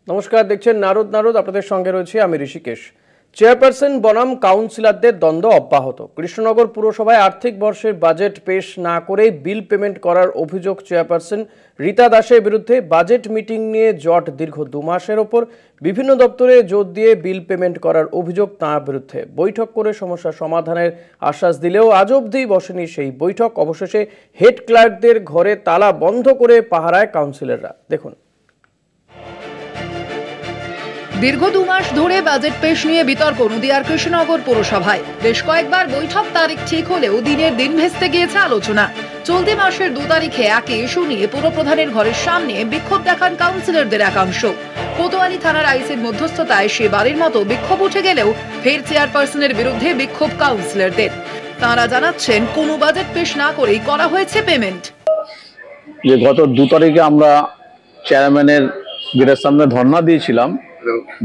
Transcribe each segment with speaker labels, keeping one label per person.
Speaker 1: নমস্কার, দেখছেন নারদ নারদ। আপনাদের সঙ্গে রয়েছে আমি ঋষিকেশ। চেয়ারপারসন বনাম কাউন্সিলরদের দ্বন্দ্ব অব্যাহত। কৃষ্ণনগর পুরসভায় আর্থিক বর্ষের বাজেট পেশ না করেই বিল পেমেন্ট করার অভিযোগ চেয়ারপারসন রীতা দাসের বিরুদ্ধে। বাজেট মিটিং নিয়ে জট দীর্ঘ 2 মাসের ওপর। বিভিন্ন দপ্তরে জোর দিয়ে বিল পেমেন্ট করার অভিযোগ তাঁর বিরুদ্ধে। বৈঠক করে সমস্যা সমাধানের আশ্বাস দিলেও আজ অবধি বসেনি সেই বৈঠক। অবশেষে হেড ক্লার্কদের ঘরে তালা বন্ধ করে পাহারায় কাউন্সিলররা। দেখুন।
Speaker 2: দীর্ঘ 2 মাস ধরে বাজেট পেশ নিয়ে বিতর্ক নদিয়ার কৃষ্ণনগর পৌরসভায়। বেশ কয়েকবার বৈঠক তারিখ ঠিক হলেও দিনের দিন ভেস্তে গিয়েছে আলোচনা। চলতি মাসের 2 তারিখে একই ইস্যু নিয়ে পুরপ্রধানের ঘরের সামনে বিক্ষোভ দেখান কাউন্সিলরদের একাংশ। কোতোয়ালি থানার আইসির মধ্যস্থতায় সেবারের মতো বিক্ষোভ উঠে গেলেও ফের চেয়ারপারসনের বিরুদ্ধে বিক্ষোভ কাউন্সিলরদের। তাঁরা জানাচ্ছেন কোনো বাজেট পেশ না করেই করা হয়েছে পেমেন্ট।
Speaker 3: যে গত 2 তারিখে আমরা চেয়ারম্যানের গেটের সামনে ধর্ণা দিয়েছিলাম,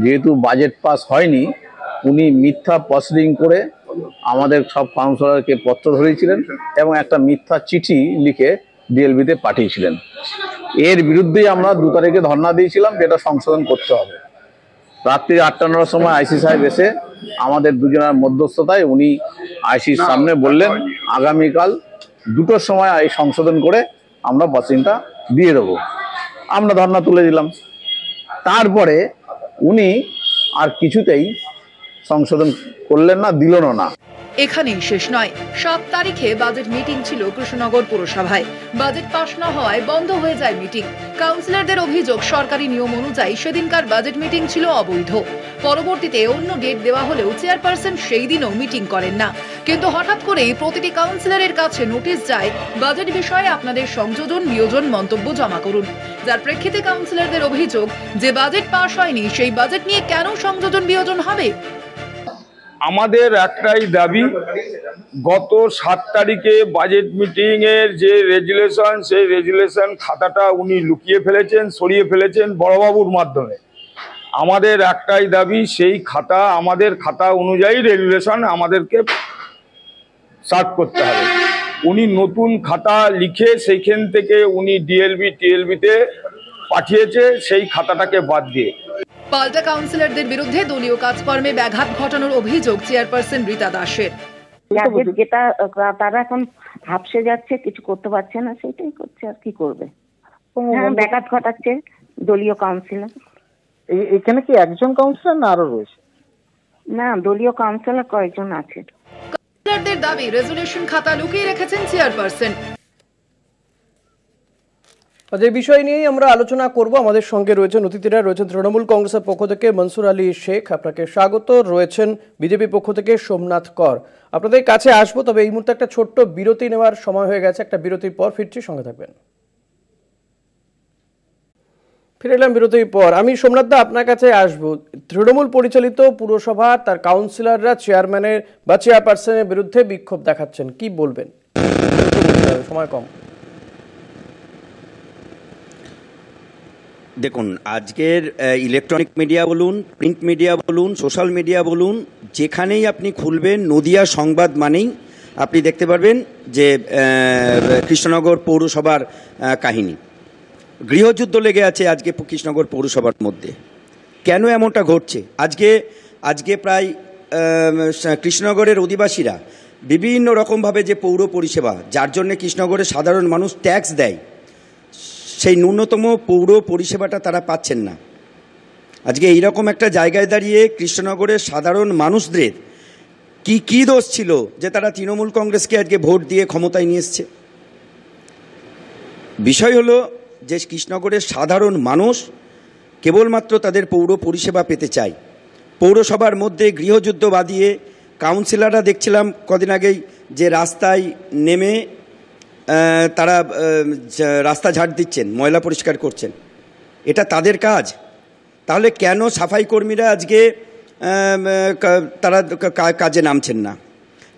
Speaker 3: যেহেতু বাজেট পাস হয়নি, উনি মিথ্যা প্রসিডিং করে আমাদের সব কাউন্সিলরকে পত্র ধরিয়েছিলেন এবং একটা মিথ্যা চিঠি লিখে ডিএলবিতে পাঠিয়েছিলেন। এর বিরুদ্ধেই আমরা 2 তারিখে ধর্ণা দিয়েছিলাম, যেটা সংশোধন করতে হবে। রাত্রি 8টা-9টার সময় আইসি সাহেব এসে আমাদের দুজনের মধ্যস্থতায় উনি আইসির সামনে বললেন আগামীকাল 2টোর সময় এই সংশোধন করে আমরা প্রসিডিংটা দিয়ে দেবো। আমরা ধর্ণা তুলে দিলাম। তারপরে উনি আর কিছুতেই সংশোধন করলেন না, দিলেন না।
Speaker 2: এখানেই শেষ নয়। 7 তারিখে বাজেট মিটিং ছিল কৃষ্ণনগর পুরসভায়। বাজেট পাশ না হওয়ায় বন্ধ হয়ে যায় মিটিং। কাউন্সিলরদের অভিযোগ, সরকারি নিয়ম অনুযায়ী সেদিনকার বাজেট মিটিং ছিল অবৈধ। পরবর্তীতে অন্য ডেট দেওয়া হলেও চেয়ারপারসন সেই দিনও মিটিং করেন না। কিন্তু হঠাৎ করেই প্রতিটি কাউন্সিলরের কাছে নোটিশ যায়, বাজেট বিষয়ে আপনাদের সংযোজন বিয়োজন মন্তব্য জমা করুন। যার প্রেক্ষিতে কাউন্সিলরদের অভিযোগ যে বাজেট পাশ হয়নি, সেই বাজেট নিয়ে কেন সংযোজন বিয়োজন হবে।
Speaker 4: আমাদের একটাই দাবি, গত 7 তারিখে বাজেট মিটিংয়ের যে রেজুলেশন, সেই রেজুলেশন খাতাটা উনি লুকিয়ে ফেলেছেন, সরিয়ে ফেলেছেন বড়বাবুর মাধ্যমে। আমাদের একটাই দাবি, সেই খাতা, আমাদের খাতা অনুযায়ী রেজুলেশন আমাদেরকে সার্ভ করতে হবে। উনি নতুন খাতা লিখে সেইখান থেকে উনি টিএলবিতে পাঠিয়েছে, সেই খাতাটাকে বাদ দিয়ে।
Speaker 2: পাল্টা কাউন্সিলরদের বিরুদ্ধে দলীয় কাজকর্মে ব্যাঘাত ঘটানোর অভিযোগ চেয়ারপারসন রীতা দাসের।
Speaker 5: যেটা তারা এখন হাঁপসে যাচ্ছে, কিছু করতে পারছে না, সেটাই করছে, আর কি করবে। হ্যাঁ, ব্যাঘাত ঘটাচ্ছে দলীয় কাউন্সিলর।
Speaker 6: এখানে কি একজন কাউন্সিলর না আরো রয়েছে?
Speaker 5: না, দলীয় কাউন্সিলর কয়েকজন আছে।
Speaker 2: কাউন্সিলরদের দাবি, রেজুলেশন খাতা লুকিয়ে রেখেছেন চেয়ারপারসন।
Speaker 1: আজ এই বিষয় নিয়েই আমরা আলোচনা করব। আমাদের সঙ্গে রয়েছেন অতিথিরা। রয়েছেন তৃণমূল কংগ্রেসের পক্ষ থেকে মনসুর আলী শেখ, আপনাকে স্বাগত। রয়েছেন বিজেপি পক্ষ থেকে সোমনাথ কর। আপনাদের কাছে আসবো, তবে এই মুহূর্তে একটা ছোট্ট বিরতি নেওয়ার সময় হয়ে গেছে। একটা বিরতির পর ফিরছি, সঙ্গে থাকবেন। ফিরে এলাম বিরতির পর। আমি সোমনাথ দা আপনার কাছে আসবো। তৃণমূল পরিচালিত পুরসভা, তার কাউন্সিলররা চেয়ারম্যানের বা চেয়ারপারসনের বিরুদ্ধে বিক্ষোভ দেখাচ্ছেন, কি বলবেন? সময় কম।
Speaker 7: দেখুন, আজকের ইলেকট্রনিক মিডিয়া বলুন, প্রিন্ট মিডিয়া বলুন, সোশ্যাল মিডিয়া বলুন, যেখানেই আপনি খুলবেন নদিয়া সংবাদ মানেই আপনি দেখতে পারবেন যে কৃষ্ণনগর পৌরসভার কাহিনী। গৃহযুদ্ধ লেগে আছে আজকে কৃষ্ণনগর পৌরসভার মধ্যে। কেন এমনটা ঘটছে? আজকে প্রায় কৃষ্ণনগরের অধিবাসীরা বিভিন্ন রকমভাবে যে পৌর পরিষেবা, যার জন্যে কৃষ্ণনগরের সাধারণ মানুষ ট্যাক্স দেয়, সেই ন্যূনতম পৌর পরিষেবাটা তারা পাচ্ছেন না। আজকে এইরকম একটা জায়গায় দাঁড়িয়ে কৃষ্ণনগরের সাধারণ মানুষদের কি দোষ ছিল যে তারা তৃণমূল কংগ্রেসকে আজকে ভোট দিয়ে ক্ষমতায় নিয়ে এসছে? বিষয় হলো যে কৃষ্ণনগরের সাধারণ মানুষ কেবলমাত্র তাদের পৌর পরিষেবা পেতে চায়। পৌরসভার মধ্যে গৃহযুদ্ধ বাঁধিয়ে কাউন্সিলররা দেখছিলাম কদিন আগেই যে রাস্তায় নেমে তারা রাস্তা ঝাড় দিচ্ছেন, ময়লা পরিষ্কার করছেন। এটা তাদের কাজ। তাহলে কেন সাফাই কর্মীরা আজকে তারা কাজে নামছেন না?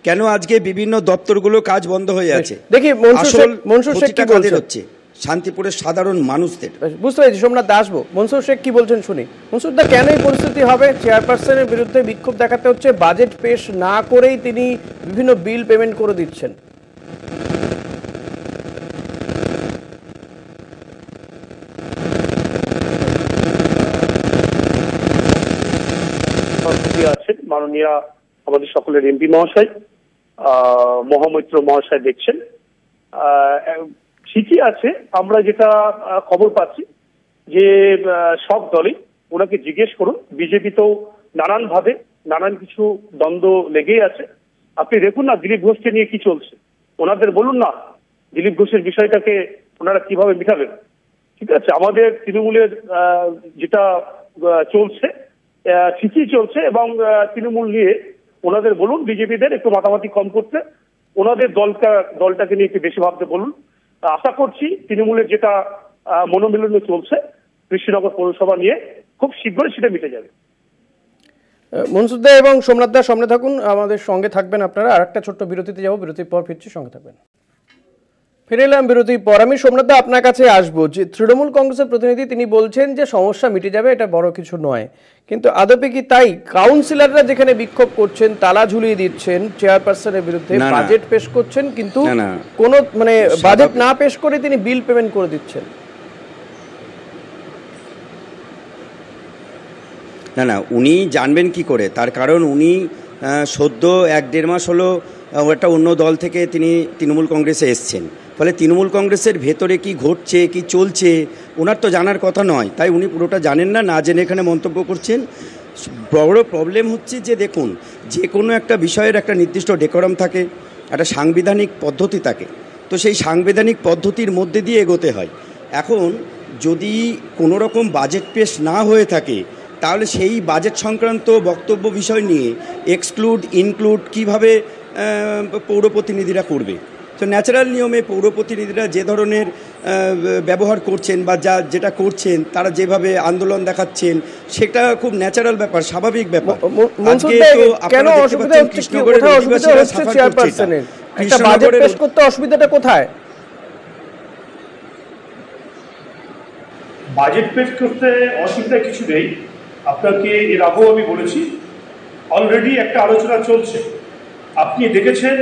Speaker 7: কেন আজকে বিভিন্ন দপ্তরগুলো কাজ বন্ধ হয়ে আছে?
Speaker 1: দেখি মনসুর শেখ কি বলছেন
Speaker 7: হচ্ছে শান্তিপুরের সাধারণ মানুষদের।
Speaker 1: বুঝতে পেরেছি, সোমনাথ দা আসবো। মনসুর শেখ কি বলছেন শুনি। মনসুর দা, কেন এই পরিস্থিতি হবে? চেয়ারপারসনের বিরুদ্ধে বিক্ষোভ দেখাতে হচ্ছে, বাজেট পেশ না করেই তিনি বিভিন্ন বিল পেমেন্ট করে দিচ্ছেন।
Speaker 8: মাননীয় আমাদের সকলের এমপি মহাশয় মহামৈত্র মহাশয় দেখছেন। ঠিকই আছে, আমরা যেটা খবর পাচ্ছি যে সব দলই ওনাকে জিজ্ঞেস করুন, বিজেপিতেও নানান ভাবে নানান কিছু দ্বন্দ্ব লেগেই আছে। আপনি দেখুন না দিলীপ ঘোষকে নিয়ে কি চলছে, ওনাদের বলুন না দিলীপ ঘোষের বিষয়টাকে ওনারা কিভাবে মিটাবেন। ঠিক আছে, আমাদের তৃণমূলের যেটা চলছে ঠিকই চলছে, এবং তৃণমূল নিয়ে ওনাদের বলুন বিজেপিদের একটু মাতামাতি কম করতে, ওনাদের দলটাকে নিয়ে একটু বেশি ভাবতে বলুন। আশা করছি তৃণমূলের যেটা মনোমিলন চলছে কৃষ্ণনগর পৌরসভা নিয়ে খুব শীঘ্রই সেটা মিটে যাবে।
Speaker 1: মনসুর দা এবং সোমনাথ দা সামনে থাকুন, আমাদের সঙ্গে থাকবেন আপনারা। আর একটা ছোট্ট বিরতিতে যাবো, বিরতির পর ফিরছি, সঙ্গে থাকবেন। ফিরে এলাম বিরতির পর। আমি সোমনাথ দা আপনার কাছে আসবো। যে তৃণমূল কংগ্রেসের প্রতিনিধি তিনি বলছেন যে সমস্যা মিটে যাবে, এটা বড় কিছু নয়, কিন্তু আদপে কি তাই? কাউন্সিলররা যেখানে বিক্ষোভ করছেন, তালা ঝুলিয়ে দিচ্ছেন চেয়ারপারসনের বিরুদ্ধে, বাজেট পেশ করছেন কিন্তু কোনো মানে বাজেট না পেশ করে তিনি বিল পেমেন্ট করে দিচ্ছেন।
Speaker 7: না, উনি জানবেন কি করে? তার কারণ উনি সদ্য 1-1.5 মাস হলো একটা অন্য দল থেকে তিনি তৃণমূল কংগ্রেসে এসছেন। ফলে তৃণমূল কংগ্রেসের ভেতরে কি ঘটছে, কি চলছে, ওনার তো জানার কথা নয়, তাই উনি পুরোটা জানেন না, না জেনে এখানে মন্তব্য করছেন। বড় প্রবলেম হচ্ছে যে দেখুন, যে কোনো একটা বিষয়ের একটা নির্দিষ্ট ডেকোরাম থাকে, একটা সাংবিধানিক পদ্ধতি থাকে, তো সেই সাংবিধানিক পদ্ধতির মধ্যে দিয়ে এগোতে হয়। এখন যদি কোনো রকম বাজেট পেশ না হয়ে থাকে, তাহলে সেই বাজেট সংক্রান্ত বক্তব্য বিষয় নিয়ে এক্সক্লুড ইনক্লুড কীভাবে পৌর প্রতিনিধিরা করবে? তো ন্যাচারাল নিয়মে পৌর প্রতিনিধিরা যে ধরনের ব্যবহার করছেন বা যেটা করছেন, তারা যেভাবে আন্দোলন দেখাচ্ছেন, সেটা খুব ন্যাচারাল ব্যাপার, স্বাভাবিক ব্যাপার। আজকে তো আপনারা দেখতে পাচ্ছেন কৃষ্ণনগরের অধিবাসীরা সাফার করছে।
Speaker 1: একটা বাজেট পেশ করতে অসুবিধাটা কোথায়?
Speaker 9: বাজেট পেশ করতে অসুবিধা কিছু নেই। আপনাকে এর আগেও আমি বলেছি, অলরেডি একটা আলোচনা চলছে। আপনি দেখেছেন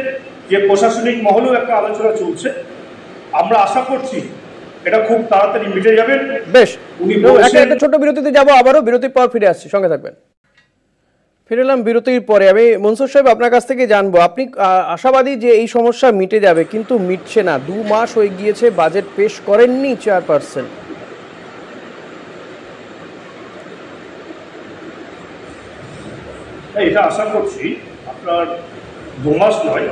Speaker 9: যে প্রশাসনিক মহলেও একটা আলোচনা চলছে। আমরা আশা করছি এটা খুব তাড়াতাড়ি মিটে যাবে।
Speaker 1: বেশ, একটা ছোট বিরতিতে যাবো, আবারও বিরতির পর ফিরে আসছি, সঙ্গে থাকবেন। ফিরে এলাম বিরতির পরে। আমি মনসুর সাহেব আপনার কাছ থেকে জানবো, আপনি আশাবাদী যে এই সমস্যা মিটে যাবে, কিন্তু মিটছে না। 2 মাস হয়ে গিয়েছে, বাজেট পেশ করেননি চেয়ারপারসন।
Speaker 9: এটা আশা করছি আপনার 2 মাস নয়,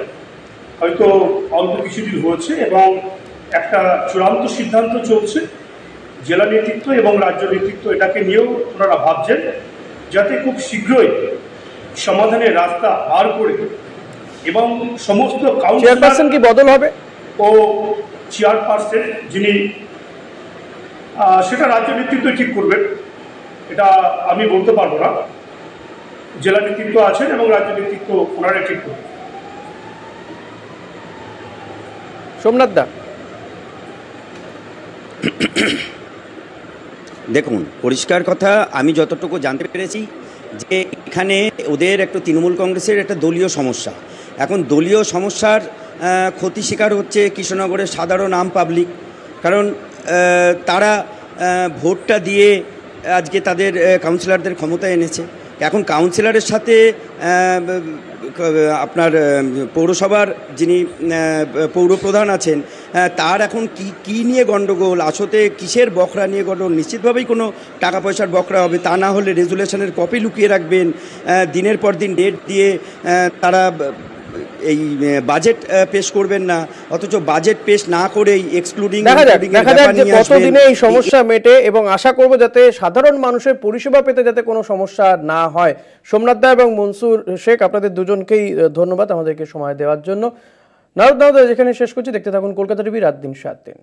Speaker 9: হয়তো অল্প কিছুদিন হয়েছে, এবং একটা চূড়ান্ত সিদ্ধান্ত চলছে। জেলা নেতৃত্ব এবং রাজ্য নেতৃত্ব এটাকে নিয়েও ওনারা ভাবছেন, যাতে খুব শীঘ্রই সমাধানের রাস্তা বার করে এবং সমস্ত
Speaker 1: চেয়ারপারসন কি বদল হবে
Speaker 9: ও চেয়ারপারসন যিনি, সেটা রাজ্য নেতৃত্ব ঠিক করবেন, এটা আমি বলতে পারবো না। জেলা নেতৃত্ব আছেন এবং রাজ্য নেতৃত্ব ওনারা ঠিক করবেন।
Speaker 1: সোমনাথ দা,
Speaker 7: দেখুন, পরিষ্কার কথা, আমি যতটুকু জানতে পেরেছি যে এখানে ওদের একটা তৃণমূল কংগ্রেসের একটা দলীয় সমস্যা। এখন দলীয় সমস্যার ক্ষতি শিকার হচ্ছে কৃষ্ণনগরের সাধারণ আম পাবলিক, কারণ তারা ভোটটা দিয়ে আজকে তাদের কাউন্সিলরদের ক্ষমতায় এনেছে। এখন কাউন্সিলরের সাথে আপনার পৌরসভার যিনি পৌরপ্রধান আছেন, তার এখন কি নিয়ে গণ্ডগোল, আসলে কিসের বকরা নিয়ে গণ্ডগোল? নিশ্চিতভাবেই কোনো টাকা পয়সার বকরা হবে, তা না হলে রেজুলেশনের কপি লুকিয়ে রাখবেন, দিনের পর দিন ডেট দিয়ে তারা এই বাজেট পেশ করবেন না, অথচ বাজেট পেশ না করেই এক্সক্লুডিং
Speaker 1: দেখা যাক যে কতদিনে এই সমস্যা মেটে, এবং আশা করব যাতে সাধারণ মানুষের পরিষেবা পেতে যাতে কোনো সমস্যা না হয়। সোমনাথ দা এবং মনসুর শেখ, আপনাদের দুজনকেই ধন্যবাদ আমাদেরকে সময় দেওয়ার জন্য। নারদ, যেখানে শেষ করছি, দেখতে থাকুন কলকাতা টিভি রাত দিন 7 দিন।